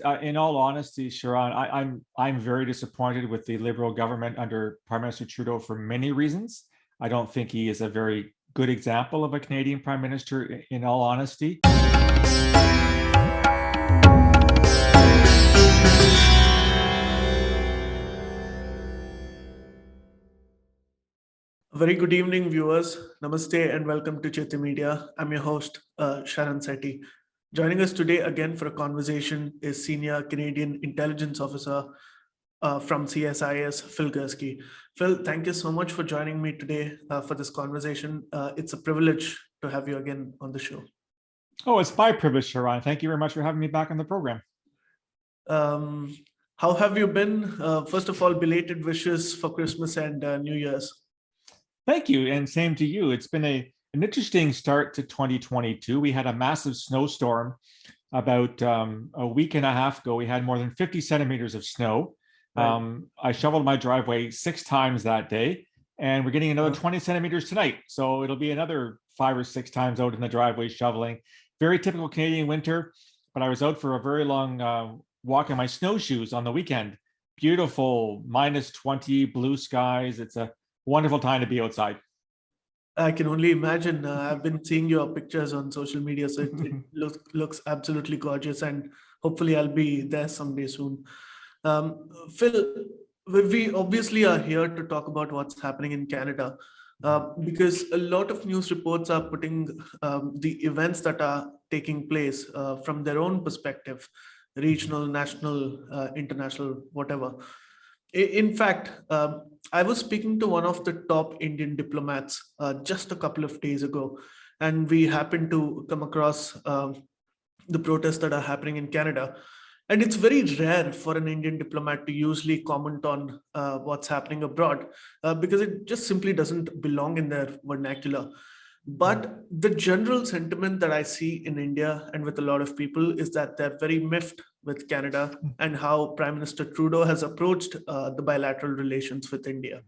In all honesty, Sharon, I'm very disappointed with the Liberal government under Prime Minister Trudeau for many reasons. I don't think he is a very good example of a Canadian Prime Minister, in all honesty. Very good evening, viewers. Namaste and welcome to Citti Media. I'm your host, Sharon Citti. Joining us today again for a conversation is Senior Canadian Intelligence Officer from CSIS, Phil Gurski. Phil, thank you so much for joining me today for this conversation. It's a privilege to have you again on the show. Oh, it's my privilege, Sharon. Thank you very much for having me back on the program. How have you been? First of all, belated wishes for Christmas and New Year's. Thank you, and same to you. It's been an interesting start to 2022. We had a massive snowstorm about a week and a half ago. We had more than 50 centimeters of snow. Right. I shoveled my driveway 6 times that day, and we're getting another 20 centimeters tonight. So it'll be another 5 or 6 times out in the driveway shoveling. Very typical Canadian winter, but I was out for a very long walk in my snowshoes on the weekend. Beautiful, minus 20, blue skies. It's a wonderful time to be outside. I can only imagine. I've been seeing your pictures on social media, so it looks absolutely gorgeous, and hopefully I'll be there someday soon. Phil, we obviously are here to talk about what's happening in Canada, because a lot of news reports are putting the events that are taking place from their own perspective, regional, national, international, whatever. In fact, I was speaking to one of the top Indian diplomats just a couple of days ago, and we happened to come across the protests that are happening in Canada. And it's very rare for an Indian diplomat to usually comment on what's happening abroad because it just simply doesn't belong in their vernacular. But the general sentiment that I see in India and with a lot of people is that they're very miffed with Canada and how Prime Minister Trudeau has approached the bilateral relations with India.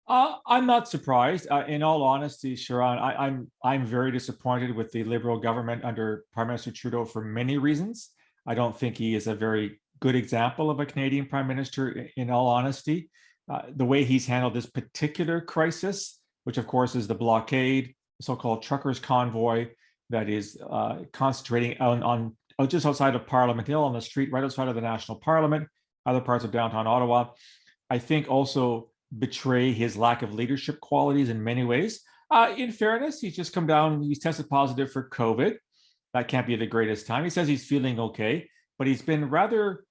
I'm not surprised. In all honesty, Sharon, I'm very disappointed with the Liberal government under Prime Minister Trudeau for many reasons. I don't think he is a very good example of a Canadian Prime Minister, in all honesty. The way he's handled this particular crisis, which of course is the blockade, so-called truckers' convoy that is concentrating on just outside of Parliament Hill on the street, right outside of the National Parliament, other parts of downtown Ottawa, I think also betray his lack of leadership qualities in many ways. In fairness, he's just come down, he's tested positive for COVID. That can't be the greatest time. He says he's feeling okay, but he's been rather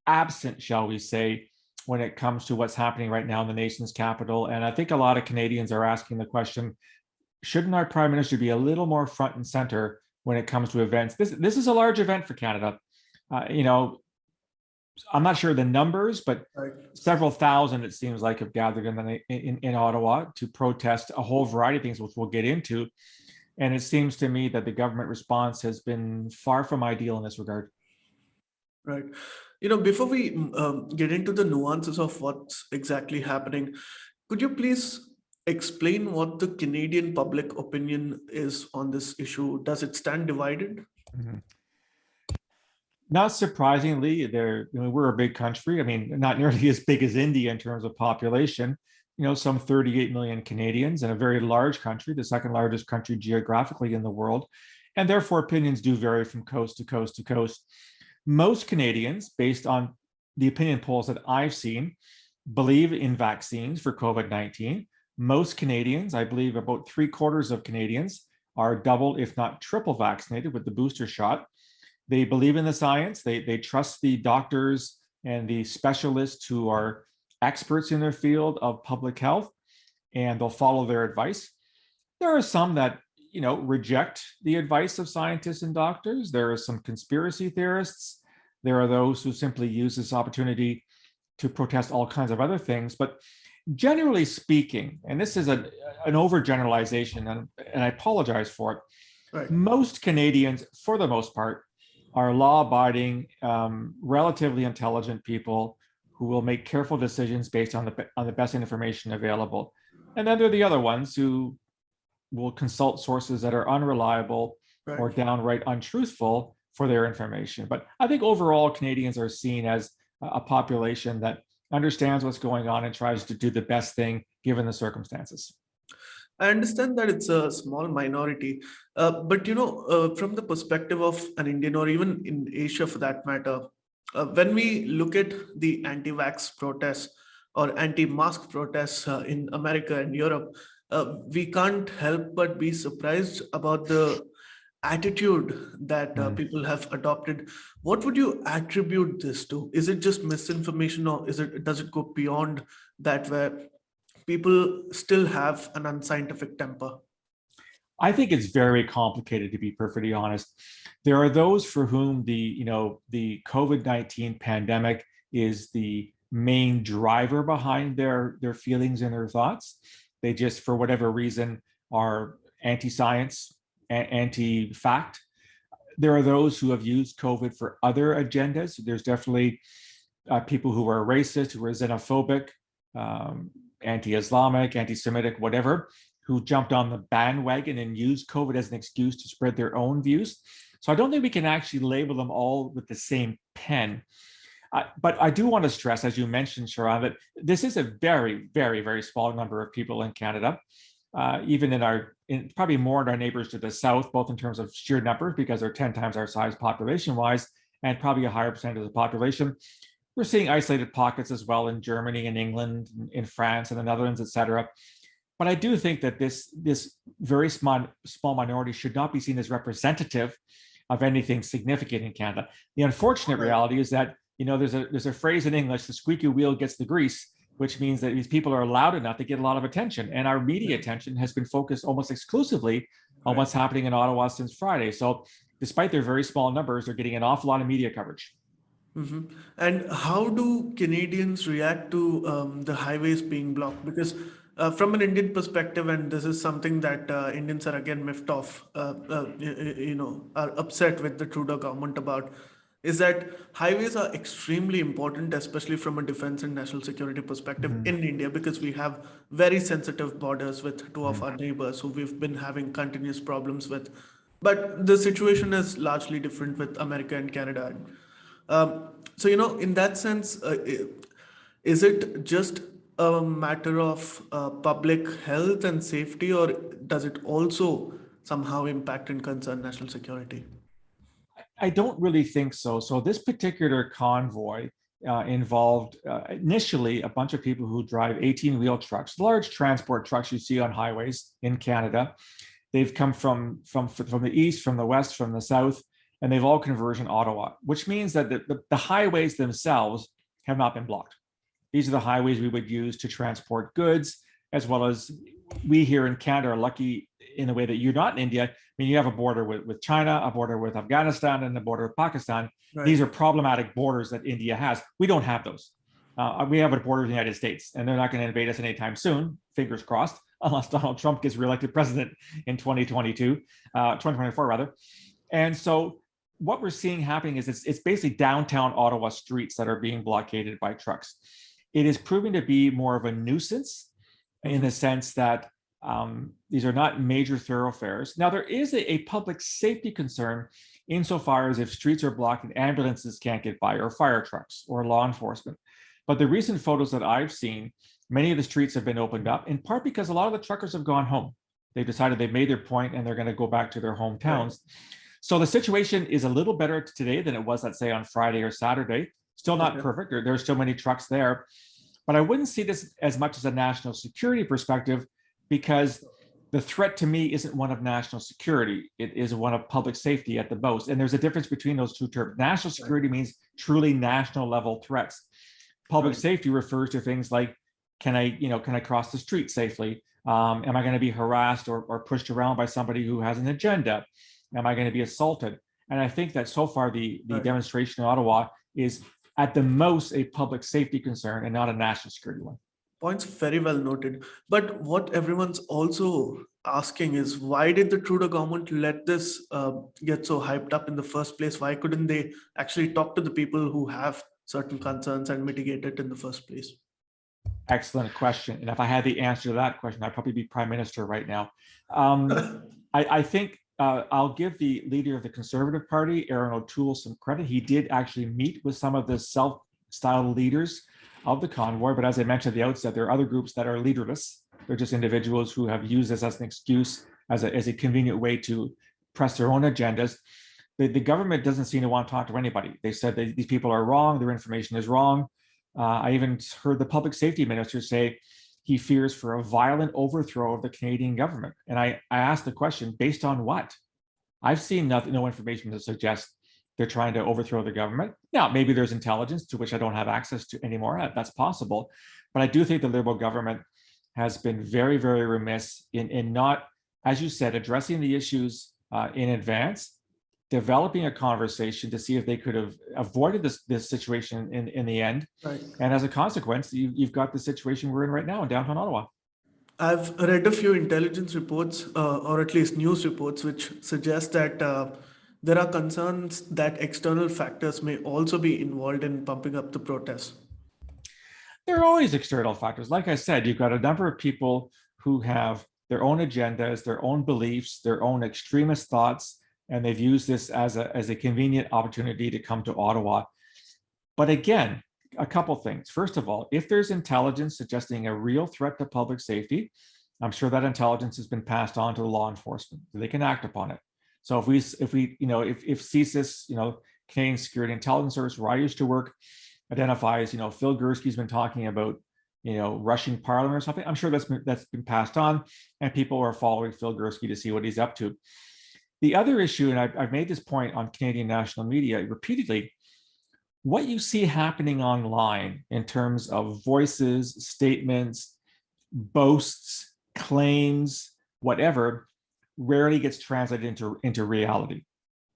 absent, shall we say, when it comes to what's happening right now in the nation's capital. And I think a lot of Canadians are asking the question, shouldn't our Prime Minister be a little more front and center when it comes to events? This is a large event for Canada. I'm not sure the numbers, but several thousand, it seems like, have gathered in Ottawa to protest a whole variety of things, which we'll get into. And it seems to me that the government response has been far from ideal in this regard. Right. Before we get into the nuances of what's exactly happening, could you please explain what the Canadian public opinion is on this issue? Does it stand divided? Mm-hmm. Not surprisingly, we're a big country. I mean, not nearly as big as India in terms of population, some 38 million Canadians, and a very large country, the second largest country geographically in the world. And therefore, opinions do vary from coast to coast to coast. Most Canadians, based on the opinion polls that I've seen, believe in vaccines for COVID-19. Most Canadians, I believe about 3/4 of Canadians, are double, if not triple vaccinated with the booster shot. They believe in the science. They trust the doctors and the specialists who are experts in their field of public health, and they'll follow their advice. There are some that, reject the advice of scientists and doctors. There are some conspiracy theorists. There are those who simply use this opportunity to protest all kinds of other things. But generally speaking, and this is an overgeneralization, and I apologize for it, right. Most Canadians, for the most part, are law-abiding, relatively intelligent people who will make careful decisions based on the best information available. And then there are the other ones who will consult sources that are unreliable, right, or downright untruthful for their information. But I think overall Canadians are seen as a population that understands what's going on and tries to do the best thing given the circumstances. I understand that it's a small minority, but from the perspective of an Indian or even in Asia for that matter, when we look at the anti-vax protests or anti-mask protests in America and Europe, we can't help but be surprised about the attitude that people have adopted. What would you attribute this to? Is it just misinformation, or does it go beyond that, where people still have an unscientific temper? I think it's very complicated, to be perfectly honest. There are those for whom the COVID-19 pandemic is the main driver behind their feelings and their thoughts. They just, for whatever reason, are anti-science, anti-fact. There are those who have used COVID for other agendas. There's definitely people who are racist, who are xenophobic, anti-Islamic, anti-Semitic, whatever, who jumped on the bandwagon and used COVID as an excuse to spread their own views. So I don't think we can actually label them all with the same pen. But I do want to stress, as you mentioned, Sharon, that this is a very, very, very small number of people in Canada, even probably more in our neighbors to the south, both in terms of sheer numbers, because they're 10 times our size population-wise, and probably a higher percentage of the population. We're seeing isolated pockets as well in Germany and England, in France and the Netherlands, et cetera. But I do think that this very small minority should not be seen as representative of anything significant in Canada. The unfortunate reality is that there's a phrase in English: the squeaky wheel gets the grease, which means that these people are loud enough to get a lot of attention. And our media attention has been focused almost exclusively on what's happening in Ottawa since Friday. So despite their very small numbers, they're getting an awful lot of media coverage. Mm-hmm. And how do Canadians react to the highways being blocked? Because from an Indian perspective, and this is something that Indians are again miffed off, are upset with the Trudeau government about, is that highways are extremely important, especially from a defense and national security perspective in India, because we have very sensitive borders with two of our neighbors who we've been having continuous problems with. But the situation is largely different with America and Canada. So, in that sense, is it just a matter of public health and safety, or does it also somehow impact and concern national security? I don't really think so. So this particular convoy involved initially a bunch of people who drive 18-wheel trucks, large transport trucks you see on highways in Canada. They've come from the east, from the west, from the south, and they've all converged in Ottawa, which means that the highways themselves have not been blocked. These are the highways we would use to transport goods, as well as we here in Canada are lucky in the way that you're not in India. I mean, you have a border with China, a border with Afghanistan, and a border with Pakistan. Right. These are problematic borders that India has. We don't have those. We have a border with the United States, and they're not going to invade us anytime soon, fingers crossed, unless Donald Trump gets reelected president in 2024 rather. And so what we're seeing happening is it's basically downtown Ottawa streets that are being blockaded by trucks. It is proving to be more of a nuisance in the sense that these are not major thoroughfares. Now, there is a public safety concern insofar as if streets are blocked and ambulances can't get by, or fire trucks, or law enforcement. But the recent photos that I've seen, many of the streets have been opened up, in part because a lot of the truckers have gone home. They've decided they've made their point and they're going to go back to their hometowns. Right. So the situation is a little better today than it was, let's say, on Friday or Saturday. Still not perfect. There's still many trucks there. But I wouldn't see this as much as a national security perspective, because the threat to me isn't one of national security. It is one of public safety at the most. And there's a difference between those two terms. National security means truly national level threats. Public safety refers to things like, can I cross the street safely? Am I going to be harassed or pushed around by somebody who has an agenda? Am I going to be assaulted? And I think that so far the demonstration in Ottawa is at the most a public safety concern and not a national security one. Points very well noted. But what everyone's also asking is, why did the Trudeau government let this get so hyped up in the first place? Why couldn't they actually talk to the people who have certain concerns and mitigate it in the first place? Excellent question. And if I had the answer to that question, I'd probably be Prime Minister right now. I think I'll give the leader of the Conservative Party, Aaron O'Toole, some credit. He did actually meet with some of the self-styled leaders of the convoy, but as I mentioned at the outset, there are other groups that are leaderless. They're just individuals who have used this as an excuse, as a convenient way to press their own agendas. The government doesn't seem to want to talk to anybody. They said that these people are wrong, their information is wrong. I even heard the public safety minister say he fears for a violent overthrow of the Canadian government. And I asked the question, based on what? I've seen no information to suggest they're trying to overthrow the government. Now, maybe there's intelligence to which I don't have access to anymore. That's possible. But I do think the Liberal government has been very, very remiss in not, as you said, addressing the issues in advance, developing a conversation to see if they could have avoided this situation in the end. Right. And as a consequence, you've got the situation we're in right now in downtown Ottawa. I've read a few intelligence reports, or at least news reports, which suggest that there are concerns that external factors may also be involved in pumping up the protests. There are always external factors. Like I said, you've got a number of people who have their own agendas, their own beliefs, their own extremist thoughts, and they've used this as a convenient opportunity to come to Ottawa. But again, a couple things. First of all, if there's intelligence suggesting a real threat to public safety, I'm sure that intelligence has been passed on to the law enforcement, so they can act upon it. So if CSIS, Canadian Security Intelligence Service, where I used to work, identifies, Phil Gurski's been talking about, rushing Parliament or something, I'm sure that's been passed on, and people are following Phil Gurski to see what he's up to. The other issue, and I've made this point on Canadian national media repeatedly, what you see happening online in terms of voices, statements, boasts, claims, whatever, rarely gets translated into reality.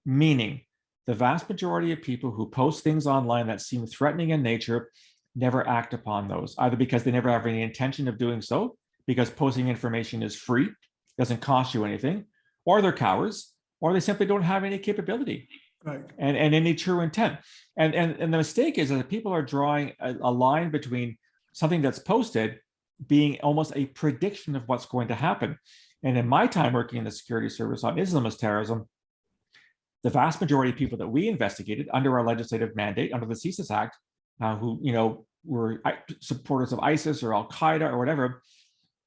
Meaning, the vast majority of people who post things online that seem threatening in nature never act upon those, either because they never have any intention of doing so, because posting information is free, doesn't cost you anything, or they're cowards, or they simply don't have any capability. Right. And any true intent. And the mistake is that people are drawing a line between something that's posted being almost a prediction of what's going to happen. And in my time working in the security service on Islamist terrorism, the vast majority of people that we investigated under our legislative mandate, under the CSIS Act, who were supporters of ISIS or Al Qaeda or whatever,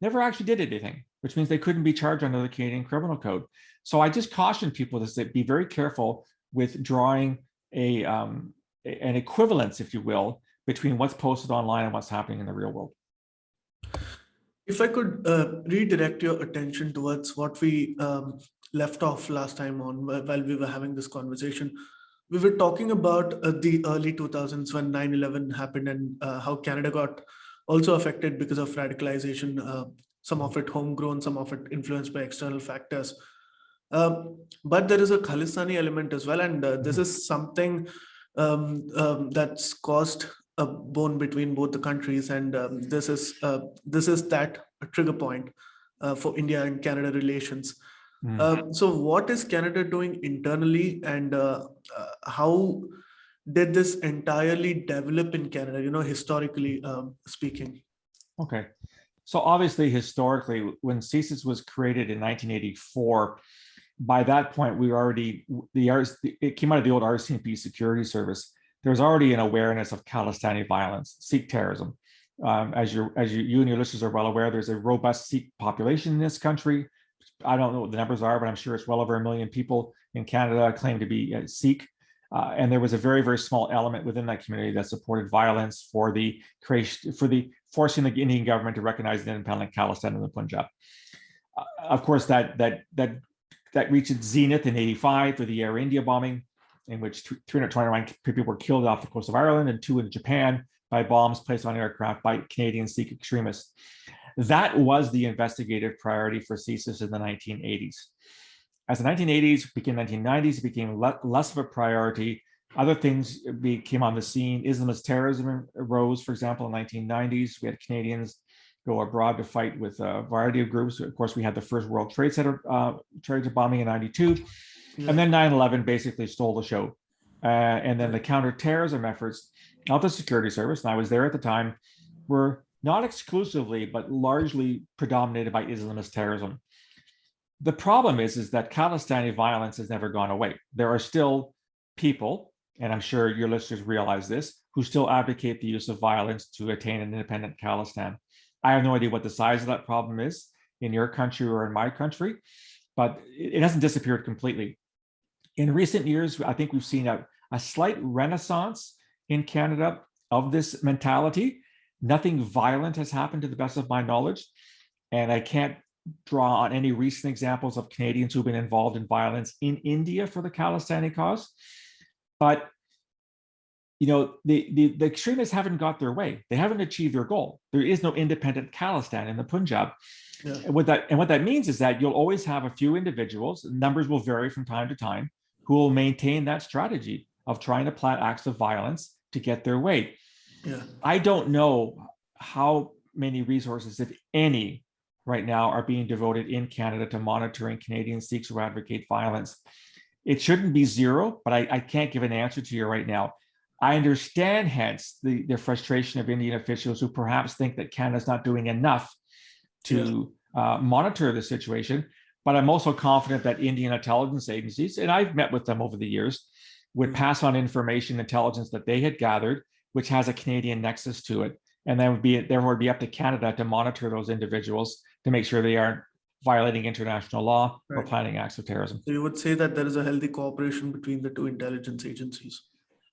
never actually did anything, which means they couldn't be charged under the Canadian Criminal Code. So I just caution people to say, be very careful with drawing an equivalence, if you will, between what's posted online and what's happening in the real world. If I could redirect your attention towards what we left off last time on while we were having this conversation, we were talking about the early 2000s when 9/11 happened and how Canada got also affected because of radicalization, some of it homegrown, some of it influenced by external factors. But there is a Khalistani element as well, and this is something that's caused a bone between both the countries, and this is that trigger point for India and Canada relations. So what is Canada doing internally, and how did this entirely develop in Canada, historically speaking? Okay. So obviously, historically, when CSIS was created in 1984, by that point, it came out of the old RCMP security service. There's already an awareness of Khalistani violence, Sikh terrorism. As you and your listeners are well aware, there's a robust Sikh population in this country. I don't know what the numbers are, but I'm sure it's well over 1 million people in Canada claim to be Sikh. And there was a very, very small element within that community that supported violence for the forcing the Indian government to recognize the independent Khalistan in the Punjab. Of course, that reached its zenith in '85 with the Air India bombing, in which 329 people were killed off the coast of Ireland and 2 in Japan by bombs placed on aircraft by Canadian Sikh extremists. That was the investigative priority for CSIS in the 1980s. As the 1980s became 1990s, it became less of a priority. Other things came on the scene. Islamist terrorism arose, for example, in the 1990s. We had Canadians go abroad to fight with a variety of groups. Of course, we had the first World Trade Center bombing in '92. Yeah. And then 9/11 basically stole the show. And then the counterterrorism efforts of the security service, and I was there at the time, were not exclusively, but largely predominated by Islamist terrorism. The problem is that Khalistani violence has never gone away. There are still people, and I'm sure your listeners realize this, who still advocate the use of violence to attain an independent Khalistan. I have no idea what the size of that problem is in your country or in my country, but it hasn't disappeared completely. In recent years, I think we've seen a slight renaissance in Canada of this mentality. Nothing violent has happened to the best of my knowledge. And I can't draw on any recent examples of Canadians who've been involved in violence in India for the Khalistani cause. But the extremists haven't got their way. They haven't achieved their goal. There is no independent Khalistan in the Punjab. Yeah. And what that means is that you'll always have a few individuals, numbers will vary from time to time, who will maintain that strategy of trying to plant acts of violence to get their way. Yeah. I don't know how many resources, if any, right now are being devoted in Canada to monitoring Canadian Sikhs who advocate violence. It shouldn't be zero, but I can't give an answer to you right now. I understand, hence, the frustration of Indian officials who perhaps think that Canada's not doing enough to monitor the situation. But I'm also confident that Indian intelligence agencies, and I've met with them over the years, would pass on information, intelligence that they had gathered, which has a Canadian nexus to it. And then therefore would be up to Canada to monitor those individuals to make sure they aren't violating international law or planning acts of terrorism. So you would say that there is a healthy cooperation between the two intelligence agencies?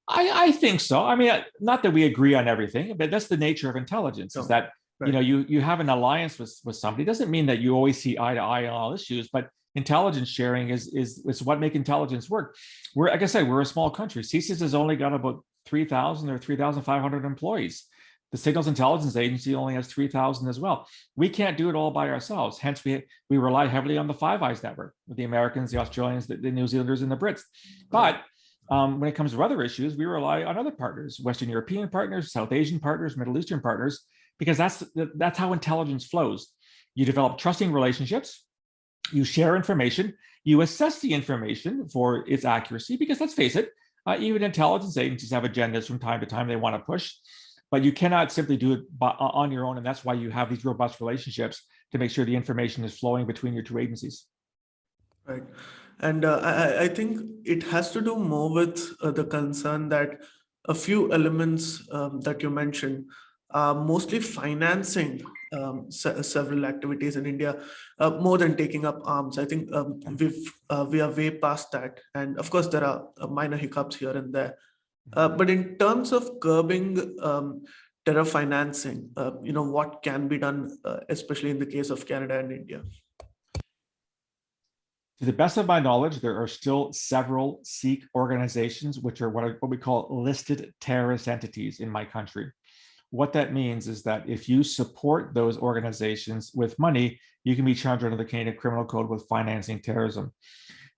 I think so. I mean, not that we agree on everything, but that's the nature of intelligence, is that you have an alliance with somebody. It doesn't mean that you always see eye to eye on all issues, but intelligence sharing is what makes intelligence work. Like I said, we're a small country. CSIS has only got about 3,000 or 3,500 employees. The Signals Intelligence Agency only has 3,000 as well. We can't do it all by ourselves. Hence, we rely heavily on the Five Eyes network with the Americans, the Australians, the New Zealanders, and the Brits. But when it comes to other issues, we rely on other partners, Western European partners, South Asian partners, Middle Eastern partners, because that's how intelligence flows. You develop trusting relationships, you share information, you assess the information for its accuracy, because let's face it, even intelligence agencies have agendas from time to time they want to push, but you cannot simply do it on your own. And that's why you have these robust relationships to make sure the information is flowing between your two agencies. Right. And I think it has to do more with the concern that a few elements that you mentioned are mostly financing several activities in India, more than taking up arms. I think we are way past that. And of course, there are minor hiccups here and there. But in terms of curbing terror financing, what can be done, especially in the case of Canada and India? To the best of my knowledge, there are still several Sikh organizations, which are what we call listed terrorist entities in my country. What that means is that if you support those organizations with money, you can be charged under the Canadian Criminal Code with financing terrorism.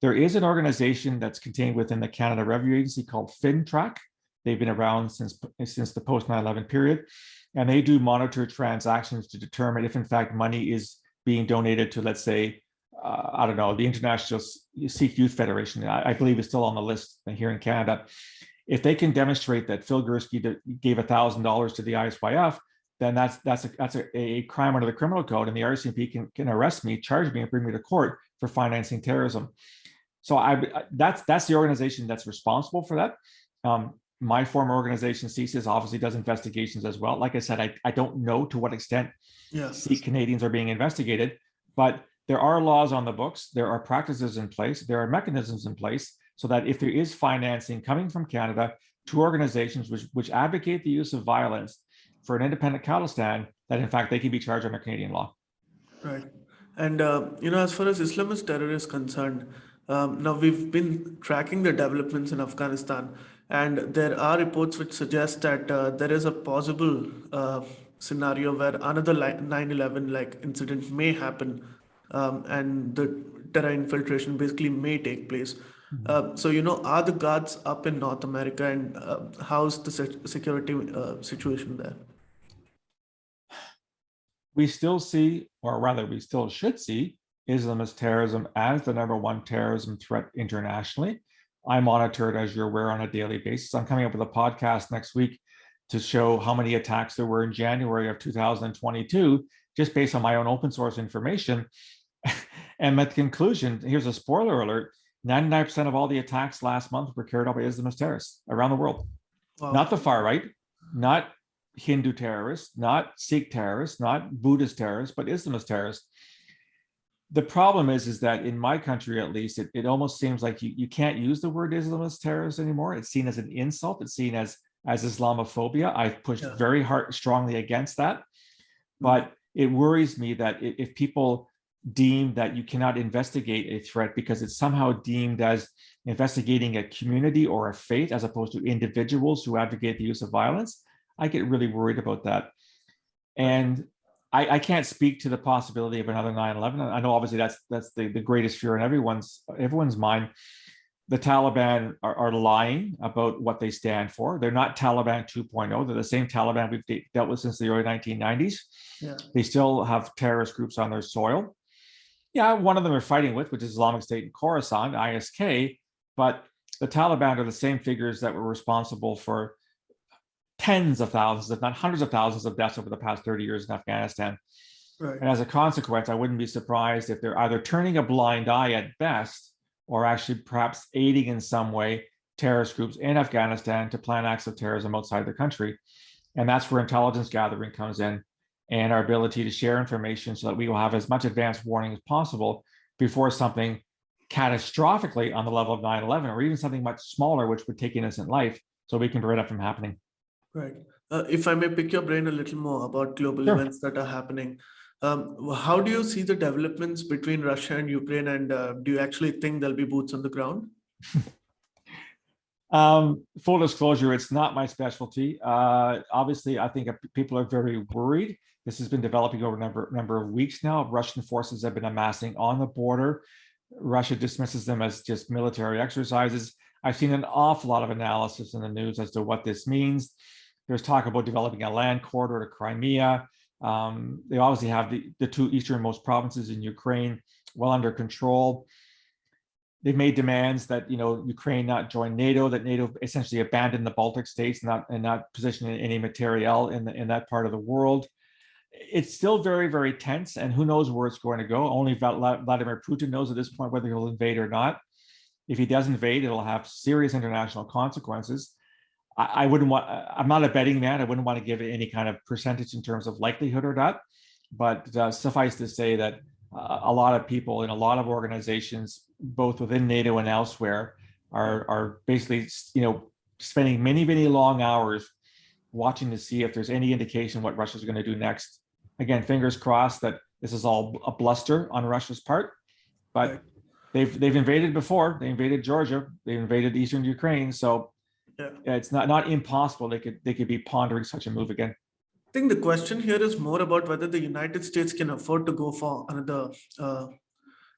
There is an organization that's contained within the Canada Revenue Agency called FinTrack. They've been around since the post 9/11 period, and they do monitor transactions to determine if, in fact, money is being donated to, let's say, I don't know, the International Sikh Youth Federation. I believe is still on the list here in Canada. If they can demonstrate that Phil Gurski gave $1,000 to the ISYF, then that's a crime under the criminal code, and the RCMP can arrest me, charge me, and bring me to court for financing terrorism. So that's the organization that's responsible for that. My former organization, CSIS, obviously does investigations as well. Like I said, I don't know to what extent Sikh Canadians are being investigated, but there are laws on the books, there are practices in place, there are mechanisms in place, so that if there is financing coming from Canada to organizations which advocate the use of violence for an independent Khalistan, that in fact they can be charged under Canadian law. Right. And, as far as Islamist terror is concerned, now we've been tracking the developments in Afghanistan, and there are reports which suggest that there is a possible scenario where another 9/11 incident may happen, and the terror infiltration basically may take place. So, are the guards up in North America, and how's the security situation there? We still see, or rather we still should see, Islamist terrorism as the #1 terrorism threat internationally. I monitor it, as you're aware, on a daily basis. I'm coming up with a podcast next week to show how many attacks there were in January of 2022, just based on my own open source information. And at the conclusion, here's a spoiler alert: 99% of all the attacks last month were carried out by Islamist terrorists around the world. Wow. Not the far right, not Hindu terrorists, not Sikh terrorists, not Buddhist terrorists, but Islamist terrorists. The problem is that in my country, at least, it almost seems like you can't use the word Islamist terrorist anymore. It's seen as an insult. It's seen as Islamophobia. I've pushed very strongly against that. But it worries me that if people deem that you cannot investigate a threat because it's somehow deemed as investigating a community or a faith as opposed to individuals who advocate the use of violence, I get really worried about that. And I can't speak to the possibility of another 9/11. I know obviously that's the greatest fear in everyone's mind. The Taliban are lying about what they stand for. They're not Taliban 2.0. They're the same Taliban we've dealt with since the early 1990s. Yeah. They still have terrorist groups on their soil. Yeah, one of them are fighting with, which is Islamic State in Khorasan, ISK, but the Taliban are the same figures that were responsible for tens of thousands, if not hundreds of thousands of deaths over the past 30 years in Afghanistan. Right. And as a consequence, I wouldn't be surprised if they're either turning a blind eye at best or actually perhaps aiding in some way terrorist groups in Afghanistan to plan acts of terrorism outside the country. And that's where intelligence gathering comes in, and our ability to share information so that we will have as much advanced warning as possible before something catastrophically on the level of 9/11, or even something much smaller, which would take innocent life, so we can prevent it from happening. Right. If I may pick your brain a little more about global Sure. events that are happening, how do you see the developments between Russia and Ukraine, and do you actually think there'll be boots on the ground? Full disclosure, it's not my specialty. Obviously, I think people are very worried. This has been developing over a number of weeks now. Russian forces have been amassing on the border. Russia dismisses them as just military exercises. I've seen an awful lot of analysis in the news as to what this means. There's talk about developing a land corridor to Crimea. They obviously have the two easternmost provinces in Ukraine well under control. They've made demands that Ukraine not join NATO, that NATO essentially abandon the Baltic states and not position any materiel in that part of the world. It's still very, very tense, and who knows where it's going to go. Only Vladimir Putin knows at this point whether he'll invade or not. If he does invade, it'll have serious international consequences. I'm not a betting man. I wouldn't want to give it any kind of percentage in terms of likelihood or not, but suffice to say that a lot of people in a lot of organizations, both within NATO and elsewhere, are basically, spending many, many long hours watching to see if there's any indication what Russia's going to do next. Again, fingers crossed that this is all a bluster on Russia's part, but they've invaded before. They invaded Georgia. They invaded eastern Ukraine. So it's not impossible they could be pondering such a move again. I think the question here is more about whether the United States can afford to go for another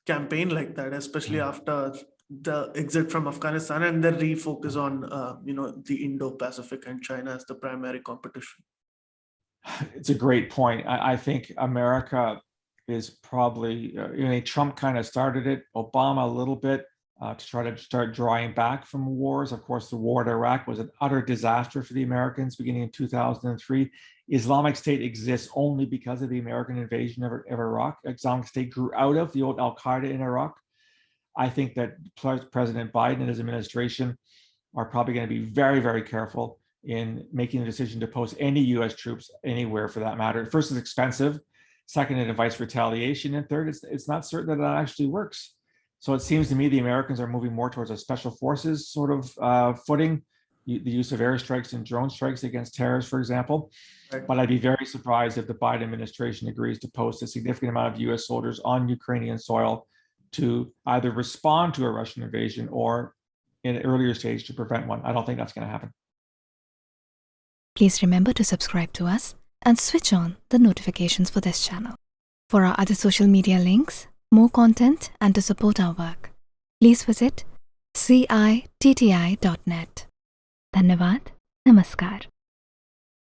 campaign like that, especially after the exit from Afghanistan, and then refocus on the Indo-Pacific and China as the primary competition. It's a great point. I think America is probably, Trump kind of started it, Obama a little bit, to try to start drawing back from wars. Of course, the war in Iraq was an utter disaster for the Americans beginning in 2003. Islamic State exists only because of the American invasion of Iraq. Islamic State grew out of the old Al-Qaeda in Iraq. I think that President Biden and his administration are probably going to be very, very careful in making the decision to post any U.S. troops anywhere for that matter. First, it's expensive. Second, it invites retaliation. And third, it's not certain that actually works. So it seems to me the Americans are moving more towards a special forces sort of footing, the use of airstrikes and drone strikes against terrorists, for example. Right. But I'd be very surprised if the Biden administration agrees to post a significant amount of U.S. soldiers on Ukrainian soil to either respond to a Russian invasion or in an earlier stage to prevent one. I don't think that's going to happen. Please remember to subscribe to us and switch on the notifications for this channel. For our other social media links, more content, and to support our work, please visit citti.net. Dhanyavad. Namaskar.